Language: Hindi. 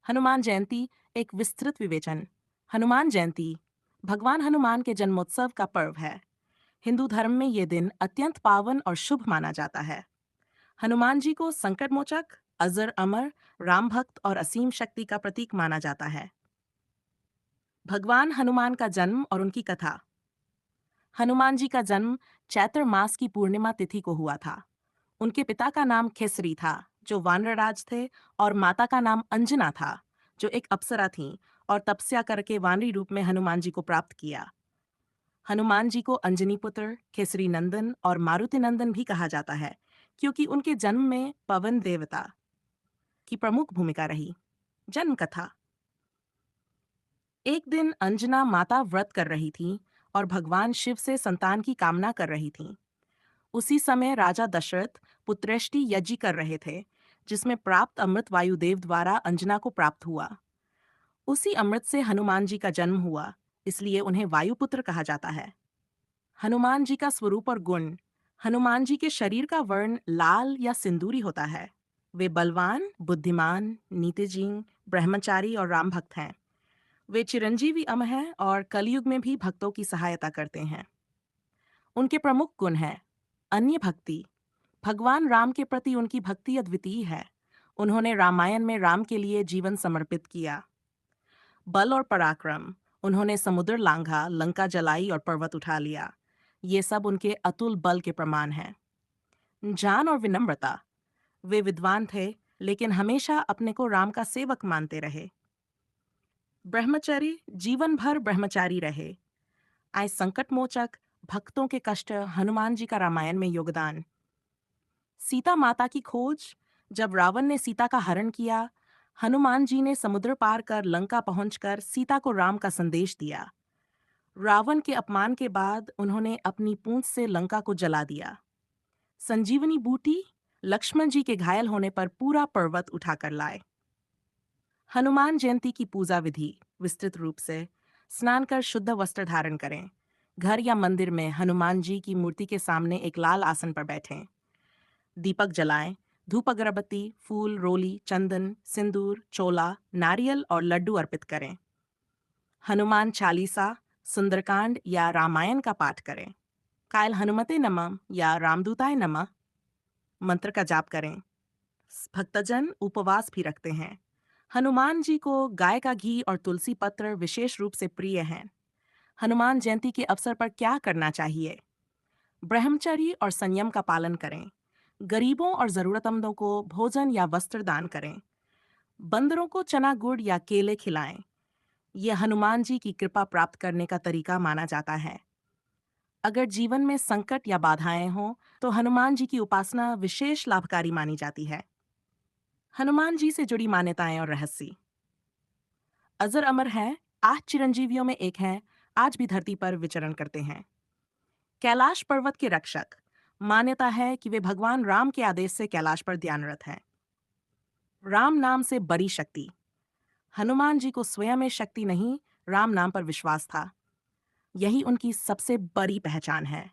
हनुमान जयंती एक विस्तृत विवेचन। हनुमान जयंती भगवान हनुमान के जन्मोत्सव का पर्व है। हिंदू धर्म में ये दिन अत्यंत पावन और शुभ माना जाता है। हनुमान जी को संकटमोचक, अजर अमर, राम भक्त और असीम शक्ति का प्रतीक माना जाता है। भगवान हनुमान का जन्म और उनकी कथा। हनुमान जी का जन्म चैत्र मास की पूर्णिमा तिथि को हुआ था। उनके पिता का नाम खेसरी था, जो वानरराज थे, और माता का नाम अंजना था, जो एक अप्सरा थीं और तपस्या करके वानरी रूप में हनुमान जी को प्राप्त किया। हनुमान जी को अंजनी पुत्र, खेसरी नंदन और मारुति नंदन भी कहा जाता है, क्योंकि उनके जन्म में पवन देवता की प्रमुख भूमिका रही। जन्म कथा। एक दिन अंजना माता व्रत कर रही थी और भगवान शिव से संतान की कामना कर रही थीं। उसी समय राजा दशरथ पुत्रेष्टि यज्ञ कर रहे थे, जिसमें प्राप्त अमृत वायुदेव द्वारा अंजना को प्राप्त हुआ। उसी अमृत से हनुमान जी का जन्म हुआ, इसलिए उन्हें वायुपुत्र कहा जाता है। हनुमान जी का स्वरूप और गुण। हनुमान जी के शरीर का वर्ण लाल या सिंदूरी होता है। वे बलवान, बुद्धिमान, नीतिजीन, ब्रह्मचारी और राम भक्त हैं। वे चिरंजीवी अमर हैं और कलयुग में भी भक्तों की सहायता करते हैं। उनके प्रमुख गुण हैं अन्य भक्ति। भगवान राम के प्रति उनकी भक्ति अद्वितीय है। उन्होंने रामायण में राम के लिए जीवन समर्पित किया। बल और पराक्रम। उन्होंने समुद्र लांघा, लंका जलाई और पर्वत उठा लिया। ये सब उनके अतुल बल के प्रमाण हैं। ज्ञान और विनम्रता। वे विद्वान थे, लेकिन हमेशा अपने को राम का सेवक मानते रहे। ब्रह्मचर्य। जीवन भर ब्रह्मचारी रहे। आए संकट मोचक। भक्तों के कष्ट। हनुमान जी का रामायण में योगदान। सीता माता की खोज। जब रावण ने सीता का हरण किया, हनुमान जी ने समुद्र पार कर लंका पहुंचकर सीता को राम का संदेश दिया। रावण के अपमान के बाद उन्होंने अपनी पूंछ से लंका को जला दिया। संजीवनी बूटी। लक्ष्मण जी के घायल होने पर पूरा पर्वत उठाकर लाए। हनुमान जयंती की पूजा विधि विस्तृत रूप से। स्नान कर शुद्ध वस्त्र धारण करें। घर या मंदिर में हनुमान जी की मूर्ति के सामने एक लाल आसन पर बैठें। दीपक जलाएं। धूप अगरबत्ती, फूल, रोली, चंदन, सिंदूर, चोला, नारियल और लड्डू अर्पित करें। हनुमान चालीसा, सुंदरकांड या रामायण का पाठ करें। कायल हनुमते नमः या रामदूताय नमः मंत्र का जाप करें। भक्तजन उपवास भी रखते हैं। हनुमान जी को गाय का घी और तुलसी पत्र विशेष रूप से प्रिय हैं। हनुमान जयंती के अवसर पर क्या करना चाहिए? ब्रह्मचर्य और संयम का पालन करें। गरीबों और जरूरतमंदों को भोजन या वस्त्र दान करें। बंदरों को चना गुड़ या केले खिलाएं। यह हनुमान जी की कृपा प्राप्त करने का तरीका माना जाता है। अगर जीवन में संकट या बाधाएं हों, तो हनुमान जी की उपासना विशेष लाभकारी मानी जाती है। हनुमान जी से जुड़ी मान्यताएं और रहस्य। अजर अमर है, 8 चिरंजीवियों में एक हैं, आज भी धरती पर विचरण करते हैं। कैलाश पर्वत के रक्षक। मान्यता है कि वे भगवान राम के आदेश से कैलाश पर ध्यानरत हैं। राम नाम से बड़ी शक्ति। हनुमान जी को स्वयं में शक्ति नहीं, राम नाम पर विश्वास था। यही उनकी सबसे बड़ी पहचान है।